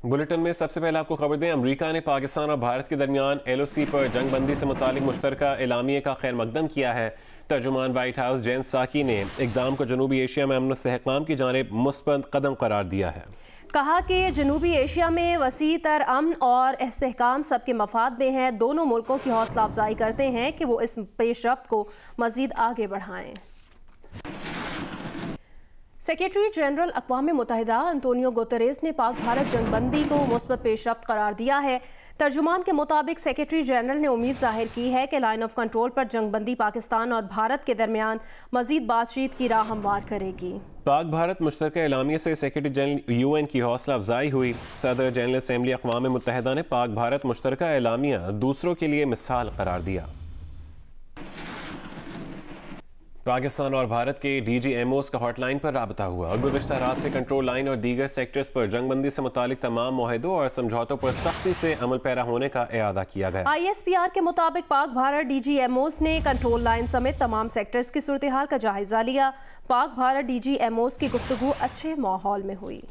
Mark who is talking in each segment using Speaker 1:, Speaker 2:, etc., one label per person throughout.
Speaker 1: Bulletin में सबसे पहले आपको खबर दें, अमेरिका ने पाकिस्तान और भारत के दरमियान LOC पर जंगबंदी से मुतालिक मुश्तरका एलामिया का खैर मकदम किया है। तर्जुमान व्हाइट हाउस जेन साकी ने इक़दाम को जनूबी एशिया में अमन और इस्तेहकाम की जानिब मुस्बत कदम करार दिया है।
Speaker 2: कहा कि जनूबी एशिया में वसी तर अमन और इस्तेहकाम सबके मफाद में है। दोनों मुल्कों की हौसला अफजाई करते हैं कि वो इस पेशरफ्त को मजीद आगे बढ़ाएं। सेक्रेटरी जनरल अक़वाम मुत्तहिदा अंतोनियो गुतेरेस ने पाक भारत जंगबंदी को मुस्बत पेशरफ्त करार दिया है। तर्जुमान के मुताबिक सेक्रेटरी जनरल ने उम्मीद जाहिर की है कि लाइन ऑफ कंट्रोल पर जंगबंदी पाकिस्तान और भारत के दरमियान मजीद बातचीत की राह हमवार करेगी।
Speaker 1: पाक भारत मुश्तरका एलामिया से सेक्रेटरी जनरल UN की हौसला अफजाई हुई। सदर जनरल असम्बली अक़वाम मुत्तहिदा ने पाक भारत मुश्तरका एलामिया दूसरों के लिए मिसाल करार दिया। पाकिस्तान और भारत के DGMOs का हॉटलाइन पर राबता हुआ। गुज़श्ता रात से कंट्रोल लाइन और दीगर सेक्टर्स पर जंगबंदी से मुतालिक तमाम मुआहदों और समझौतों पर सख्ती से अमल पैरा होने का इआदा किया गया।
Speaker 2: ISPR के मुताबिक पाक भारत DGMOs ने कंट्रोल लाइन समेत तमाम सेक्टर्स की सूरत हाल का जायजा लिया। पाक भारत DGMOs की गुफ्तगू अच्छे माहौल में हुई।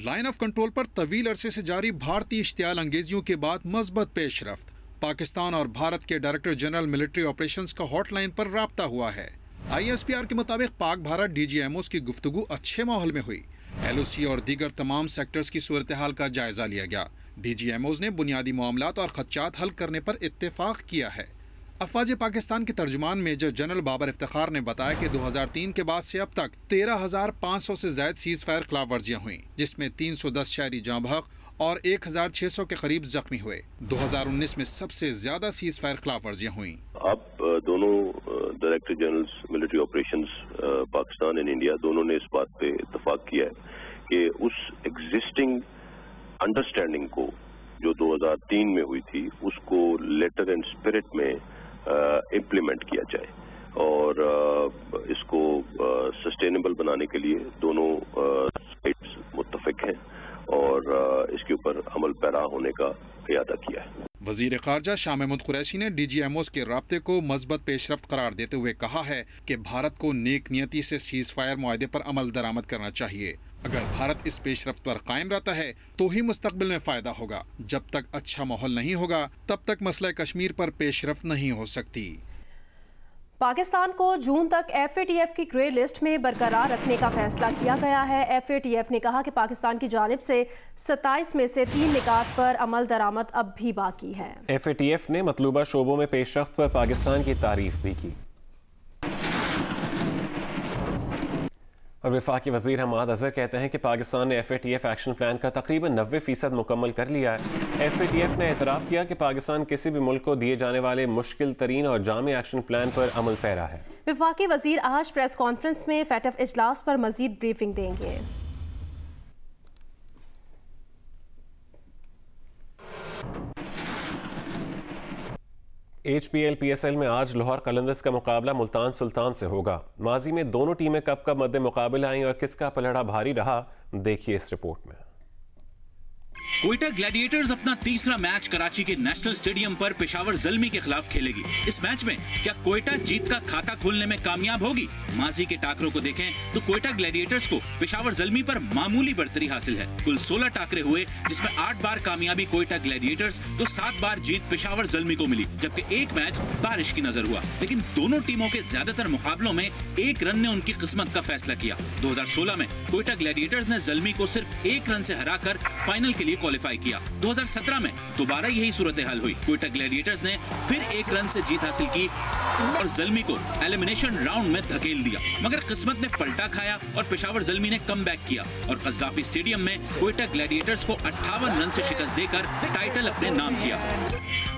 Speaker 3: लाइन ऑफ कंट्रोल पर तवील अरसे से जारी भारतीय इश्तियाल अंगेजियों के बाद मज़बत पेशरफ्त। पाकिस्तान और भारत के डायरेक्टर जनरल मिलिट्री ऑपरेशंस का हॉटलाइन पर राब्ता हुआ है। ISPR के मुताबिक पाक भारत DGMOs की गुफ्तगू अच्छे माहौल में हुई। LOC और दीगर तमाम सेक्टर्स की सूरत हाल का जायजा लिया गया। DGMOs ने बुनियादी मामलात और खदशात हल करने पर इत्तेफाक किया है। अफवाज पाकिस्तान के तर्जुमान मेजर जनरल बाबर इफ्तिखार ने बताया कि 2003 के बाद से अब तक 13,500 से ज्यादा सीज फायर खिलाफ वर्जियाँ हुई, जिसमें 310 शहरी जाँ बहक और 1,600 के करीब जख्मी हुए। 2019 में सबसे ज्यादा सीज फायर खिलाफ वर्जियाँ हुई।
Speaker 4: अब दोनों director generals military operations Pakistan and India दोनों ने इस बात पे इत्तेफाक किया है कि उस एग्जिस्टिंग अंडरस्टैंडिंग को जो 2003 में हुई थी उसको लेटर एंड स्पिरिट में इम्प्लीमेंट किया जाए और इसको सस्टेनेबल बनाने के लिए दोनों साइड्स मुत्तफिक हैं और इसके ऊपर अमल पैरा होने का इरादा किया है।
Speaker 3: वजीर खारजा शाह महमूद कुरैशी ने DGMOs के राब्ते को मज़बत पेशरफ्त करार देते हुए कहा है कि भारत को नेक नियति से सीज फायर मुआहदे पर अमल दरामद करना चाहिए। अगर भारत इस पेशरफ्त पर कायम रहता है तो ही मुस्तकबिल में फायदा होगा। जब तक अच्छा माहौल नहीं होगा तब तक मसला कश्मीर पर पेशरफ्त नहीं हो सकती।
Speaker 2: पाकिस्तान को जून तक FATF की ग्रे लिस्ट में बरकरार रखने का फैसला किया गया है। FATF ने कहा कि पाकिस्तान की जानिब से 27 में से 3 निकात पर अमल दरामद अब भी बाकी है।
Speaker 1: FATF ने मतलूबा शोबों में पेशरफ्त पर पाकिस्तान की तारीफ भी की। और वफाकी वज़ीर हमाद अज़हर कहते हैं कि पाकिस्तान ने FATF एक्शन प्लान का तकरीबन 90% मुकम्मल कर लिया है। FATF ने एतराफ़ किया कि पाकिस्तान किसी भी मुल्क को दिए जाने वाले मुश्किल तरीन और जामे एक्शन प्लान पर अमल पैरा है।
Speaker 2: वफाकी वज़ीर आज प्रेस कॉन्फ्रेंस में FATF इजलास पर मज़ीद ब्रीफिंग देंगे।
Speaker 1: HPL PSL में आज लाहौर कलंदर्स का मुकाबला मुल्तान सुल्तान से होगा। माजी में दोनों टीमें कब कब मद्दे मुकाबले आईं और किसका पलड़ा भारी रहा, देखिए इस रिपोर्ट में।
Speaker 5: क्वेटा ग्लैडिएटर्स अपना तीसरा मैच कराची के नेशनल स्टेडियम पर पेशावर ज़ल्मी के खिलाफ खेलेगी। इस मैच में क्या क्वेटा जीत का खाता खोलने में कामयाब होगी? माजी के टाकरों को देखें तो क्वेटा ग्लैडिएटर्स को पेशावर ज़ल्मी पर मामूली बढ़तरी हासिल है। कुल 16 टाकरे हुए, जिसमें 8 बार कामयाबी क्वेटा ग्लैडिएटर्स तो 7 बार जीत पेशावर ज़ल्मी को मिली, जबकि एक मैच बारिश की नजर हुआ। लेकिन दोनों टीमों के ज्यादातर मुकाबलों में एक रन ने उनकी किस्मत का फैसला किया। 2016 में क्वेटा ग्लैडिएटर्स ने ज़ल्मी को सिर्फ 1 रन से हराकर फाइनल के लिए क्वालिफाई किया। 2017 में दोबारा यही सूरत हाल हुई। क्वेटा ग्लैडिएटर्स ने फिर 1 रन से जीत हासिल की और ज़ल्मी को एलिमिनेशन राउंड में धकेल दिया, मगर किस्मत ने पलटा खाया और पेशावर ज़ल्मी ने कमबैक किया और कज़ाफी स्टेडियम में क्वेटा ग्लैडिएटर्स को 58 रन से शिकस्त देकर टाइटल अपने नाम किया।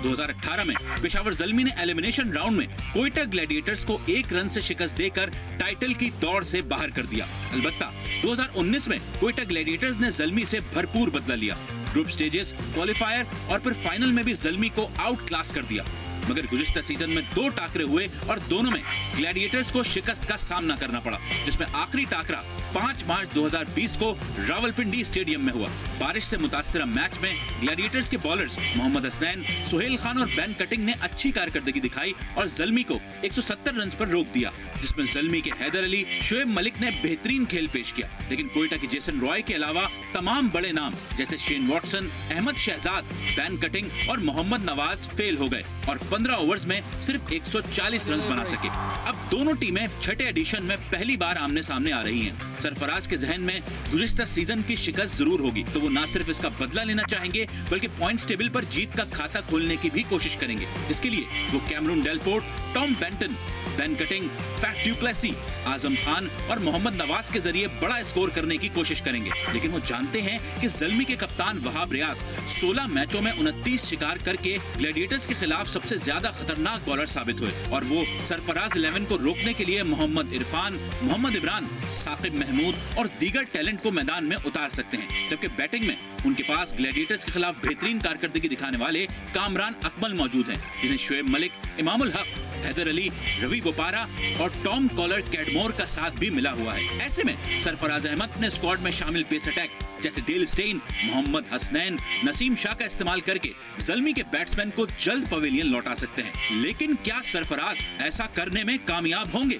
Speaker 5: 2018 में पेशावर ज़ल्मी ने एलिमिनेशन राउंड में क्वेटा ग्लैडिएटर्स को 1 रन से शिकस्त देकर टाइटल की दौड़ से बाहर कर दिया। अलबत्ता 2019 में क्वेटा ग्लैडिएटर्स ने ज़ल्मी से भरपूर बदला लिया। ग्रुप स्टेजेस, क्वालिफायर और फिर फाइनल में भी ज़ल्मी को आउट क्लास कर दिया, मगर गुज़िश्ता सीजन में 2 टाकरे हुए और दोनों में ग्लैडिएटर्स को शिकस्त का सामना करना पड़ा, जिसमें आखिरी टाकरा 5 मार्च 2020 को रावलपिंडी स्टेडियम में हुआ। बारिश से मुतासरा मैच में ग्लैडिएटर्स के बॉलर्स मोहम्मद हसनैन, सुहेल खान और बैन कटिंग ने अच्छी कारकर्दगी दिखाई और ज़ल्मी को 170 रन पर रोक दिया, जिसमें ज़ल्मी के हैदर अली, शोएब मलिक ने बेहतरीन खेल पेश किया। लेकिन कोयटा के जेसन रॉय के अलावा तमाम बड़े नाम जैसे Shane Watson, Ahmed Shahzad, Ben Cutting और मोहम्मद नवाज फेल हो गए और 15 ओवर्स में सिर्फ 140 रन बना सके। अब दोनों टीमें छठे एडिशन में पहली बार आमने सामने आ रही हैं। सरफराज के जहन में गुज़िश्ता सीजन की शिकस्त जरूर होगी, तो वो न सिर्फ इसका बदला लेना चाहेंगे बल्कि पॉइंट्स टेबल पर जीत का खाता खोलने की भी कोशिश करेंगे। इसके लिए वो Cameron Delport, Tom Banton, Ben Cutting, Faf du Plessis, Azam Khan और मोहम्मद नवाज के जरिए बड़ा स्कोर करने की कोशिश करेंगे। लेकिन वो जानते हैं कि ज़ल्मी के कप्तान वहाब रियाज 16 मैचों में 29 शिकार करके ग्लैडिएटर्स के खिलाफ सबसे ज्यादा खतरनाक बॉलर साबित हुए और वो सरफराज 11 को रोकने के लिए मोहम्मद इरफान, मोहम्मद इमरान, साकिब महमूद और दीगर टैलेंट को मैदान में उतार सकते हैं। जबकि बैटिंग में उनके पास ग्लैडिएटर्स के खिलाफ बेहतरीन कारकर्दगी दिखाने वाले कामरान अकमल मौजूद हैं, जिन्हें शोएब मलिक, इमामुल हक, हैदर अली, रवि बोपारा और टॉम कॉलर कैडमोर का साथ भी मिला हुआ है। ऐसे में सरफराज अहमद अपने स्क्वाड में शामिल पेस अटैक जैसे डेल स्टेन, मोहम्मद हसनैन, नसीम शाह का इस्तेमाल करके ज़ल्मी के बैट्समैन को जल्द पवेलियन लौटा सकते हैं। लेकिन क्या सरफराज ऐसा करने में कामयाब होंगे?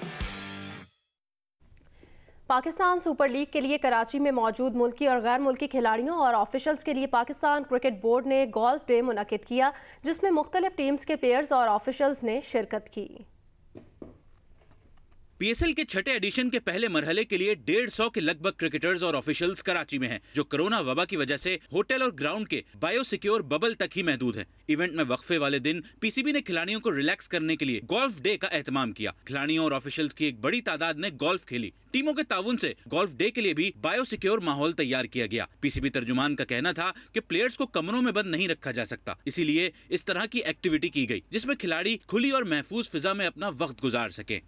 Speaker 2: पाकिस्तान सुपर लीग के लिए कराची में मौजूद मुल्की और गैर मुल्की खिलाड़ियों और ऑफिशियल्स के लिए पाकिस्तान क्रिकेट बोर्ड ने गोल्फ डे मुनक्किद किया, जिसमें मुख्तलिफ टीम्स के प्लेयर्स और ऑफिशियल्स ने शिरकत की।
Speaker 5: पीएसएल के छठे एडिशन के पहले मरहले के लिए 150 के लगभग क्रिकेटर्स और ऑफिशियल्स कराची में हैं, जो कोरोना वबा की वजह से होटल और ग्राउंड के बायोसिक्योर बबल तक ही महदूद हैं। इवेंट में वक्फे वाले दिन पीसीबी ने खिलाड़ियों को रिलैक्स करने के लिए गोल्फ डे का एहतमाम किया। खिलाड़ियों और ऑफिशियल्स की एक बड़ी तादाद ने गोल्फ खेली। टीमों के ताउन से गोल्फ डे के लिए भी बायोसिक्योर माहौल तैयार किया गया। पीसीबी तर्जुमान का कहना था कि प्लेयर्स को कमरों में बंद नहीं रखा जा सकता, इसीलिए इस तरह की एक्टिविटी की गई जिसमें खिलाड़ी खुली और महफूज फिजा में अपना वक्त गुजार सके।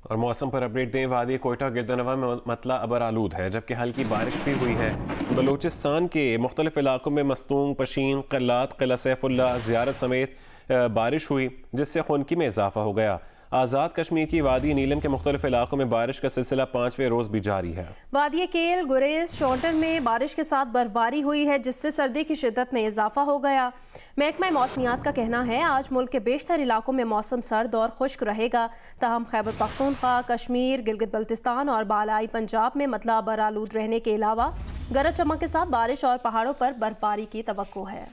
Speaker 1: और मौसम पर अपडेट दें। वादी कोयटा गिरदनवा में मतला अबर आलूद है, जबकि हल्की बारिश भी हुई है। बलूचिस्तान के मुख्तलिफ इलाकों में मस्तूंग, पशीन, क़िलात, क़िला सैफुल्ला, ज़ियारत समेत बारिश हुई, जिससे खुनकी में इजाफा हो गया। आज़ाद कश्मीर की वादी नीलम के मुख्तलिफ इलाकों में बारिश का सिलसिला 5वें रोज़ भी जारी है। वादी केल, गुरेज, शोटन में बारिश के साथ बर्फबारी हुई है, जिससे सर्दी की शिद्दत में इजाफा हो गया। महकमा मौसमियात का कहना है आज मुल्क के बेशतर इलाकों में मौसम सर्द और खुश्क रहेगा। ताहम खैबर पख्तूनख्वा, कश्मीर, गिलगित बल्तिस्तान और बालाई पंजाब में मतला अबर आलूद रहने के अलावा गरज चमक के साथ बारिश और पहाड़ों पर बर्फबारी की तवक्को है।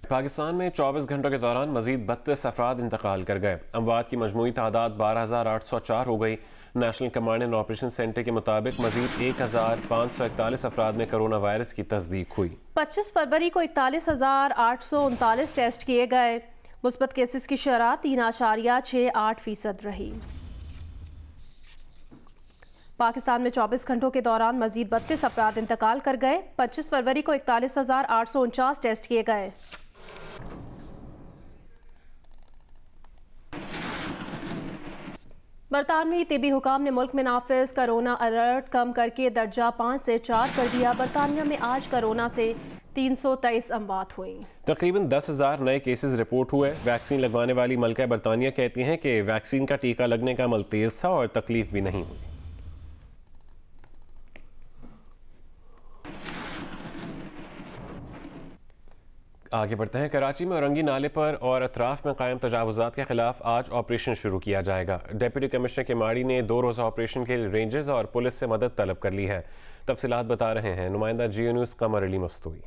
Speaker 1: पाकिस्तान में 24 घंटों के दौरान मजीद 32 अफराद इंतकाल कर गए। अमवात की मजमूई तादाद 12,804 हो गई। National command and operation centre के मुताबिक मजीद 1,541 अफराद में कोरोना वायरस की तस्दीक हुई। 25 फरवरी को 41,839 टेस्ट किए गए। मुस्बत केसेस की शरह 3.68% रही। पाकिस्तान में 24 घंटों के दौरान मजीद 32 अफराद इंतकाल कर गए। 25 फरवरी को 41,849 टेस्ट किए गए। बरतानवी तिबी हुकाम ने मुल्क में नाफिज कोरोना अलर्ट कम करके दर्जा 5 से 4 कर दिया। बरतानिया में आज कोरोना से 323 अमवात हुई। तकरीबन 10,000 नए केसेस रिपोर्ट हुए। वैक्सीन लगवाने वाली मलका बरतानिया कहती हैं कि वैक्सीन का टीका लगने का अमल तेज था और तकलीफ भी नहीं हुई। आगे बढ़ते हैं। कराची में औरंगी नाले पर और अतराफ में कायम तजावुजात के खिलाफ आज ऑपरेशन शुरू किया जाएगा। डिप्टी कमिश्नर केमाड़ी ने 2 रोज़ा ऑपरेशन के लिए रेंजर्स और पुलिस से मदद तलब कर ली है। तफसीलात बता रहे हैं नुमाइंदा जियो न्यूज़ कमर अली मस्तूई।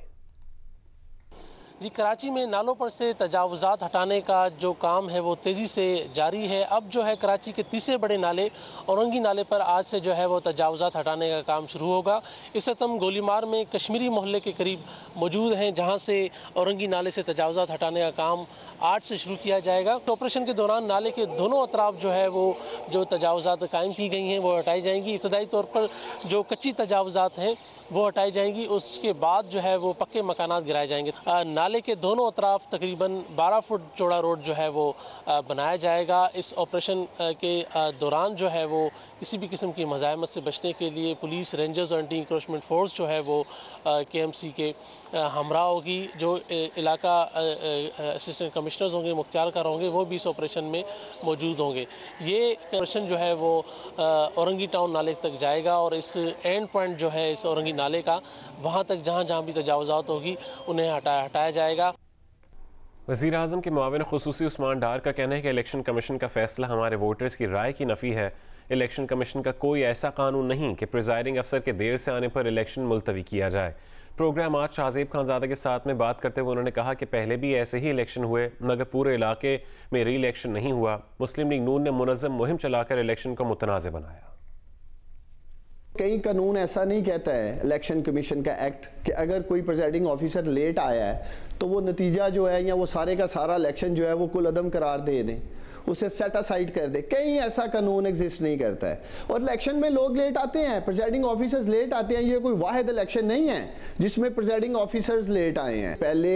Speaker 6: जी, कराची में नालों पर से तजावुजात हटाने का जो काम है वो तेज़ी से जारी है। अब जो है कराची के तीसरे बड़े नाले औरंगी नाले पर आज से जो है वो तजावुजात हटाने का काम शुरू होगा। इस वक्त हम गोलीमार में कश्मीरी मोहल्ले के करीब मौजूद हैं, जहां से औरंगी नाले से तजावुजात हटाने का काम 8 से शुरू किया जाएगा। ऑपरेशन के दौरान नाले के दोनों अतराफ जो है वो जो तजावुजात कायम की गई हैं वो हटाई जाएंगी। इब्तदाई तौर पर जो कच्ची तजावुजात हैं वो हटाई जाएंगी, उसके बाद जो है वो पक्के मकानात गिराए जाएंगे। नाले नाले के दोनों अतराफ तकरीबन 12 फुट चौड़ा रोड जो है वो बनाया जाएगा। इस ऑपरेशन के दौरान जो है वो किसी भी किस्म की मज़ाहमत से बचने के लिए पुलिस, रेंजर्स और एंटी इंक्रोचमेंट फोर्स जो है वो KMC के हमरा होगी। जो इलाका असिस्टेंट कमिश्नर्स होंगे, मुख्तियारकार होंगे, वो भी इस ऑपरेशन में मौजूद होंगे। ये ऑपरेशन जो है वो औरंगी टाउन नाले तक जाएगा और इस एंड पॉइंट जो है इस औरंगी नाले का, वहाँ तक जहाँ भी तजावुज़ात होगी उन्हें हटाया जाएगा।
Speaker 1: वज़ीर आज़म के मुआविन ख़ुसूसी उस्मान डार का कहना है कि इलेक्शन कमीशन का फैसला हमारे वोटर्स की राय की नफ़ी है। इलेक्शन कमीशन का कोई ऐसा कानून नहीं कि प्रिजाइडिंग अफसर के देर से आने पर इलेक्शन मुलतवी किया जाए। प्रोग्राम आज शाहज़ेब खानज़ादा के साथ में बात करते हुए उन्होंने कहा कि पहले भी ऐसे ही इलेक्शन हुए मगर पूरे इलाके में री इलेक्शन नहीं हुआ। मुस्लिम लीग नून ने मुनज़्ज़म मुहिम चलाकर इलेक्शन को मुतनाज़ बनाया।
Speaker 7: कई कानून ऐसा नहीं कहता है इलेक्शन कमीशन का एक्ट कि अगर कोई प्रिजाइडिंग ऑफिसर लेट आया है तो वो नतीजा जो है या वो सारे का सारा इलेक्शन जो है वो कुल अदम करार दे दें, उसे सेट असाइड कर दे। कहीं ऐसा कानून एग्जिस्ट नहीं करता है। और इलेक्शन में लोग लेट आते हैं, प्रिजाइडिंग ऑफिसर्स लेट आते हैं। ये कोई वाहिद इलेक्शन नहीं है जिसमें प्रिजाइडिंग ऑफिसर्स लेट आए हैं। पहले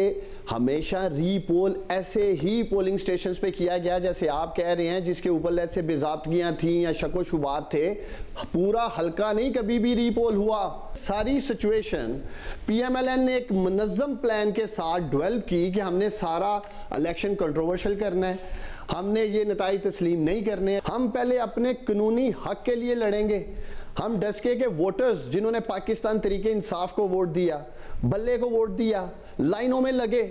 Speaker 7: हमेशा रीपोल ऐसे ही पोलिंग स्टेशंस पे किया गया जैसे आप कह रहे हैं, जिसके ऊपर लेट से बेज़ाब्तगियां थी या शको शुबात थे। पूरा हल्का नहीं कभी भी रीपोल हुआ। सारी सिचुएशन PMLN ने एक मुनज़्ज़म प्लान के साथ डेवलप की कि हमने सारा इलेक्शन कंट्रोवर्शियल करना है, हमने ये नताइज तस्लीम नहीं करने। हम पहले अपने कानूनी हक के लिए लड़ेंगे। हम डसके के वोटर्स जिन्होंने पाकिस्तान तरीके इंसाफ को वोट दिया, बल्ले को वोट दिया, लाइनों में लगे,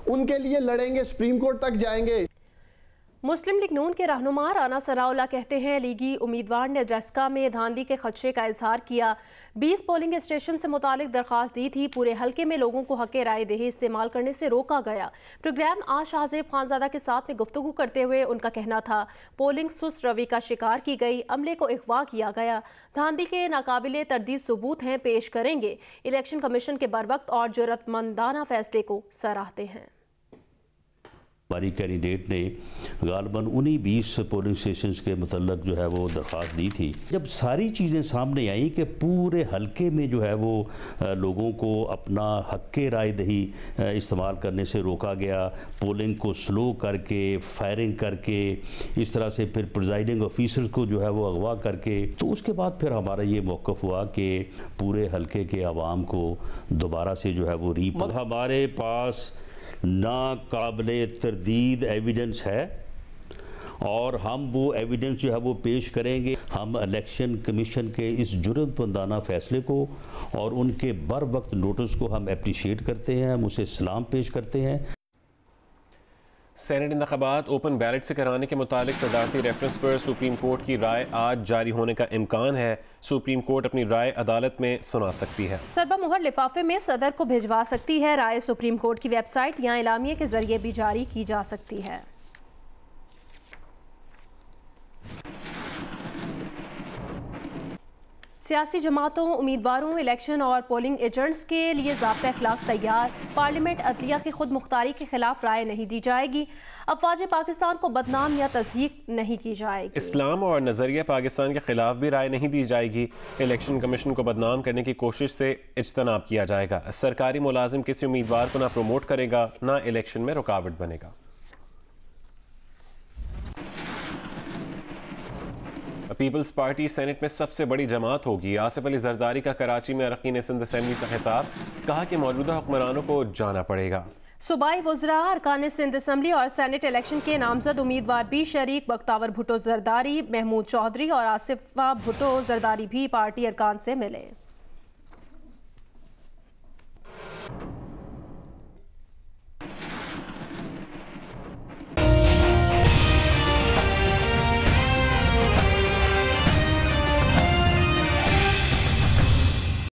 Speaker 7: उनके लिए लड़ेंगे, सुप्रीम कोर्ट तक जाएंगे।
Speaker 2: मुस्लिम लीग नून के रहनुमा राना सनाउल्लाह कहते हैं लीगी उम्मीदवार ने ड्रेस्का में धांधली के खदशे का इजहार किया। 20 पोलिंग स्टेशन से मुतालिक दरख्वास्त दी थी। पूरे हल्के में लोगों को हक़ राय दही इस्तेमाल करने से रोका गया। प्रोग्राम आज शाहज़ेब खानज़ादा के साथ में गुफ्तगू करते हुए उनका कहना था पोलिंग सुस्त रवि का शिकार की गई, अमले को अगवा किया गया। धांधली के नाकाबिले तरदीद सबूत हैं, पेश करेंगे। इलेक्शन कमीशन के बरवक्त और जुर्रतमंदाना फैसले को सराहते हैं।
Speaker 8: हमारी कैंडिडेट ने गालबन उन्हीं 20 पोलिंग स्टेशन के मुतल्लक जो है वो दरख्वास्त दी थी। जब सारी चीज़ें सामने आई कि पूरे हल्के में जो है वो लोगों को अपना हक़ राय दही इस्तेमाल करने से रोका गया, पोलिंग को स्लो करके, फायरिंग करके, इस तरह से फिर प्रिजाइडिंग ऑफिसर्स को जो है वो अगवा करके, तो उसके बाद फिर हमारा ये मौक़िफ़ हुआ कि पूरे हल्के के आवाम को दोबारा से जो है वो हमारे पास नाकाबिले तरदीद एविडेंस है और हम वो एविडेंस जो है वो पेश करेंगे। हम इलेक्शन कमीशन के इस जुर्रतमंदाना फैसले को और उनके बर वक्त नोटिस को हम अप्रिशिएट करते हैं, हम उसे सलाम पेश करते हैं।
Speaker 1: सेनेट इंतखाबात ओपन बैलेट से कराने के मुतालिक सदारती रेफरेंस पर सुप्रीम कोर्ट की राय आज जारी होने का इम्कान है। सुप्रीम कोर्ट अपनी राय अदालत में सुना सकती है। सरबा मुहर लिफाफे में सदर को भिजवा सकती है। राय सुप्रीम कोर्ट की वेबसाइट या इलामिये के जरिए भी जारी की जा सकती है। सियासी जमातों, उम्मीदवारों, इलेक्शन और पोलिंग एजेंट्स के लिए ज़ाब्ता अखलाक तैयार। पार्लियामेंट अदलिया की खुद मुख्तारी के खिलाफ राय नहीं दी जाएगी। अफवाज पाकिस्तान को बदनाम या तज़हीक नहीं की जाएगी। इस्लाम और नज़रिया पाकिस्तान के खिलाफ भी राय नहीं दी जाएगी। इलेक्शन कमीशन को बदनाम करने की कोशिश से इज्तनाब किया जाएगा। सरकारी मुलाजिम किसी उम्मीदवार को ना प्रमोट करेगा, ना इलेक्शन में रुकावट बनेगा। पीपल्स पार्टी सेनेट में सबसे बड़ी जमात होगी। आसिफ अली जरदारी का कराची में अरकान सिंध असेंबली से खिताब, कहा कि मौजूदा हुक्मरानों को जाना पड़ेगा। सूबाई वज़रा, अरकान सिंध असेंबली और सेनेट इलेक्शन के नामजद उम्मीदवार भी शरीक। बख्तावर भुट्टो जरदारी, महमूद चौधरी और आसिफा भुट्टो जरदारी भी पार्टी अरकान से मिले।